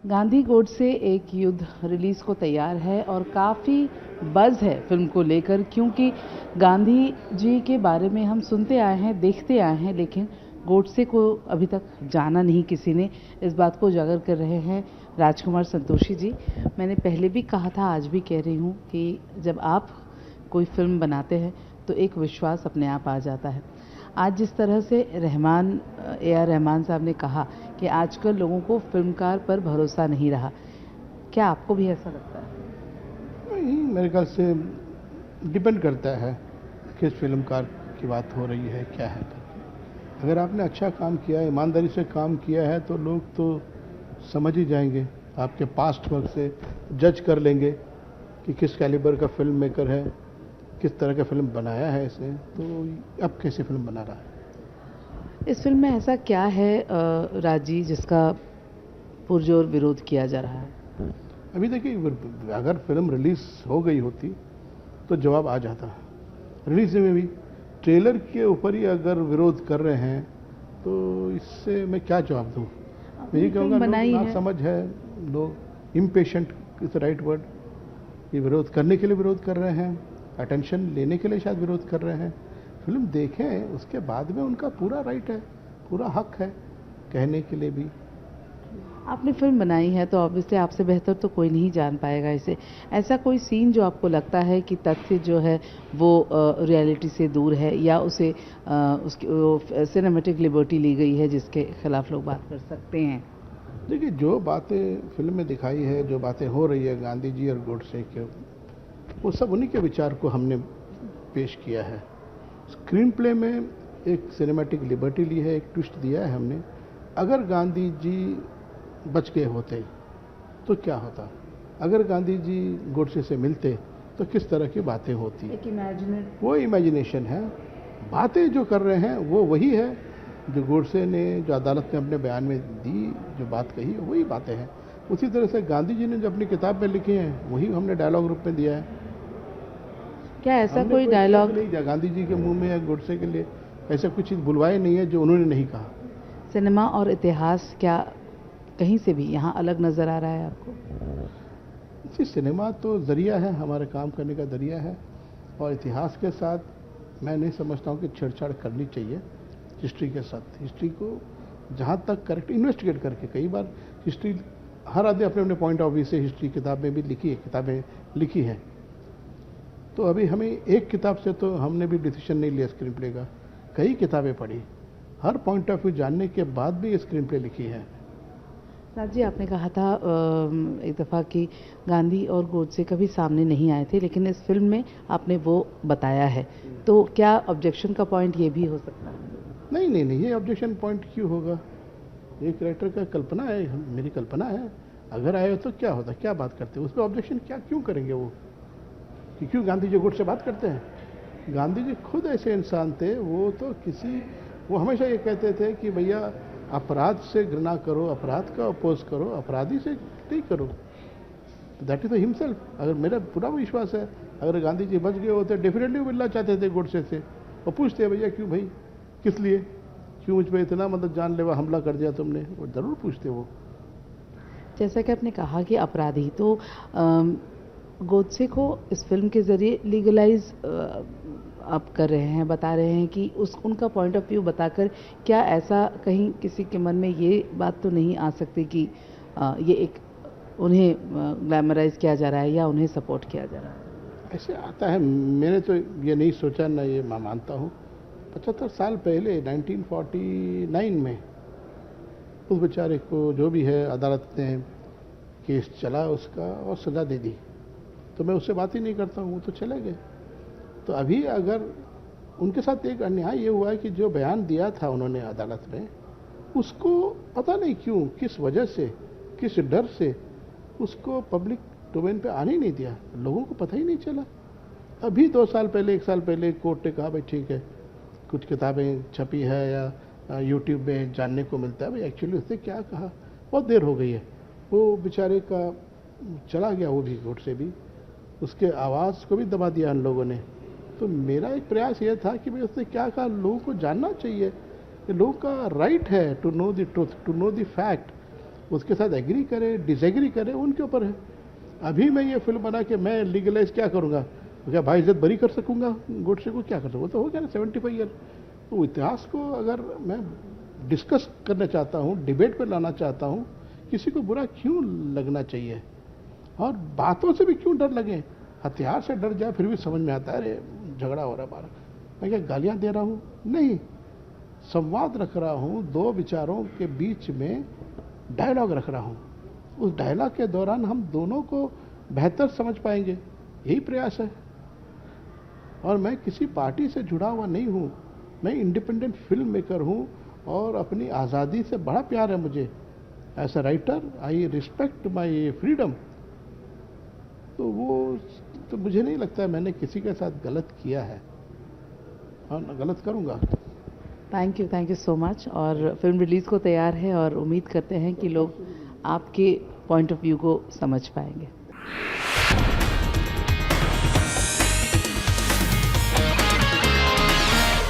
गांधी गोडसे एक युद्ध रिलीज को तैयार है और काफ़ी बज़ है फिल्म को लेकर, क्योंकि गांधी जी के बारे में हम सुनते आए हैं, देखते आए हैं, लेकिन गोडसे को अभी तक जाना नहीं किसी ने। इस बात को उजागर कर रहे हैं राजकुमार संतोषी जी। मैंने पहले भी कहा था, आज भी कह रही हूँ कि जब आप कोई फिल्म बनाते हैं तो एक विश्वास अपने आप आ जाता है। आज जिस तरह से ए आर रहमान साहब ने कहा कि आजकल लोगों को फिल्मकार पर भरोसा नहीं रहा, क्या आपको भी ऐसा लगता है? नहीं, मेरे ख्याल से डिपेंड करता है किस फिल्मकार की बात हो रही है, क्या है करके। अगर आपने अच्छा काम किया है, ईमानदारी से काम किया है, तो लोग तो समझ ही जाएंगे। आपके पास्ट वर्क से जज कर लेंगे कि किस कैलिबर का फिल्म मेकर है, किस तरह का फिल्म बनाया है इसे, तो अब कैसी फिल्म बना रहा है। इस फिल्म में ऐसा क्या है राजी, जिसका पुरजोर विरोध किया जा रहा है? अभी देखिए, अगर फिल्म रिलीज हो गई होती तो जवाब आ जाता। रिलीज में भी ट्रेलर के ऊपर ही अगर विरोध कर रहे हैं तो इससे मैं क्या जवाब दूं। मैं ये कहूँगा लोग ना समझ है, लोग impatient is the right word. ये विरोध करने के लिए विरोध कर रहे हैं, अटेंशन लेने के लिए शायद विरोध कर रहे हैं। फिल्म देखें, उसके बाद में उनका पूरा राइट है, पूरा हक है कहने के लिए भी। आपने फिल्म बनाई है तो ऑब्वियसली आपसे बेहतर तो कोई नहीं जान पाएगा इसे। ऐसा कोई सीन जो आपको लगता है कि तथ्य जो है वो रियलिटी से दूर है, या उसे उसकी सिनेमैटिक लिबर्टी ली गई है जिसके खिलाफ लोग बात कर सकते हैं? देखिए, जो बातें फिल्म में दिखाई है, जो बातें हो रही है गांधी जी और गोडसे के, वो सब उन्हीं के विचार को हमने पेश किया है। स्क्रीन प्ले में एक सिनेमैटिक लिबर्टी ली है, एक ट्विस्ट दिया है हमने। अगर गांधी जी बच गए होते तो क्या होता, अगर गांधी जी गोडसे से मिलते तो किस तरह की बातें होती। वो इमेजिनेशन है। बातें जो कर रहे हैं वो वही है जो गोडसे ने, जो अदालत में अपने बयान में दी, जो बात कही है वही बातें हैं। उसी तरह से गांधी जी ने जो अपनी किताब में लिखी हैं वही हमने डायलॉग रूप में दिया है। क्या ऐसा कोई डायलॉग नहीं दिया गांधी जी के मुंह में या गोडसे के लिए, ऐसा कुछ चीज़ बुलवाए नहीं है जो उन्होंने नहीं कहा। सिनेमा और इतिहास क्या कहीं से भी यहाँ अलग नज़र आ रहा है आपको? जी, सिनेमा तो ज़रिया है, हमारे काम करने का ज़रिया है, और इतिहास के साथ मैं नहीं समझता हूँ कि छेड़छाड़ करनी चाहिए। हिस्ट्री के साथ, हिस्ट्री को जहाँ तक करेक्ट इन्वेस्टिगेट करके, कई बार हिस्ट्री हर आदमी अपने अपने पॉइंट ऑफ व्यू से हिस्ट्री किताब में भी लिखी है, किताबें लिखी हैं। तो अभी हमें एक किताब से तो हमने भी डिसीजन नहीं लिया स्क्रीन प्ले का, कई किताबें पढ़ी, हर पॉइंट ऑफ व्यू जानने के बाद भी स्क्रीन प्ले लिखी है। राज जी, आपने कहा था एक दफ़ा कि गांधी और गोडसे कभी सामने नहीं आए थे, लेकिन इस फिल्म में आपने वो बताया है, तो क्या ऑब्जेक्शन का पॉइंट ये भी हो सकता है? नहीं नहीं नहीं, ये ऑब्जेक्शन पॉइंट क्यों होगा? एक राइटर का कल्पना है, मेरी कल्पना है। अगर आए तो क्या होता, क्या बात करते, उस पर ऑब्जेक्शन क्या क्यों करेंगे वो, कि क्यों गांधी जी गोडसे बात करते हैं? गांधी जी खुद ऐसे इंसान थे, वो हमेशा ये कहते थे कि भैया अपराध से घृणा करो, अपराध का अपोज करो, अपराधी से नहीं करो। That is himself. अगर मेरा पूरा विश्वास है, अगर गांधी जी बच गए होते डेफिनेटली मिलना चाहते थे गोडसे से, और पूछते भैया क्यों भाई, किस लिए, क्यों मुझ पर इतना मतलब जानलेवा हमला कर दिया तुमने, वो ज़रूर पूछते वो। जैसा कि आपने कहा कि अपराधी, तो गोडसे को इस फिल्म के ज़रिए लीगलाइज आप कर रहे हैं, बता रहे हैं कि उनका पॉइंट ऑफ व्यू बताकर, क्या ऐसा कहीं किसी के मन में ये बात तो नहीं आ सकती कि ये एक उन्हें ग्लैमराइज किया जा रहा है या उन्हें सपोर्ट किया जा रहा है? ऐसे आता है, मैंने तो ये नहीं सोचा, ना ये मैं मानता हूँ। 75 साल पहले 1949 में उस बेचारे को, जो भी है, अदालत ने केस चला उसका और सज़ा दे दी, तो मैं उससे बात ही नहीं करता हूँ, वो तो चले गए। तो अभी अगर उनके साथ एक अन्याय ये हुआ है कि जो बयान दिया था उन्होंने अदालत में, उसको पता नहीं क्यों, किस वजह से, किस डर से उसको पब्लिक डोमेन पे आने ही नहीं दिया, लोगों को पता ही नहीं चला। अभी 2 साल पहले, 1 साल पहले कोर्ट ने कहा भाई ठीक है, कुछ किताबें छपी है या यूट्यूब में जानने को मिलता है भाई एक्चुअली उसने क्या कहा। बहुत देर हो गई है, वो बेचारे का चला गया, वो भी कोर्ट से भी, उसके आवाज़ को भी दबा दिया उन लोगों ने। तो मेरा एक प्रयास ये था कि भाई उसने क्या कहा, लोगों को जानना चाहिए, कि लोगों का राइट है to know the truth, to know the fact. उसके साथ एग्री करे डिसएग्री करे, उनके ऊपर है। अभी मैं ये फिल्म बना के मैं लीगलाइज क्या करूँगा? क्या भाई इज्जत बरी कर सकूँगा गोडसे को? क्या कर सकूँ? तो हो गया ना 75 ईयर। तो इतिहास को अगर मैं डिस्कस करना चाहता हूँ, डिबेट पर लाना चाहता हूँ, किसी को बुरा क्यों लगना चाहिए? और बातों से भी क्यों डर लगे? हथियार से डर जाए फिर भी समझ में आता है अरे झगड़ा हो रहा है बाहर। मैं क्या गालियाँ दे रहा हूँ? नहीं, संवाद रख रहा हूँ, दो विचारों के बीच में डायलॉग रख रहा हूँ। उस डायलॉग के दौरान हम दोनों को बेहतर समझ पाएंगे, यही प्रयास है। और मैं किसी पार्टी से जुड़ा हुआ नहीं हूँ, मैं इंडिपेंडेंट फिल्म मेकर हूँ और अपनी आज़ादी से बड़ा प्यार है मुझे। As a writer I respect my freedom. तो वो तो मुझे नहीं लगता है मैंने किसी के साथ गलत किया है और न गलत करूँगा। Thank you so much. और फिल्म रिलीज़ को तैयार है और उम्मीद करते हैं कि लोग आपके पॉइंट ऑफ व्यू को समझ पाएंगे।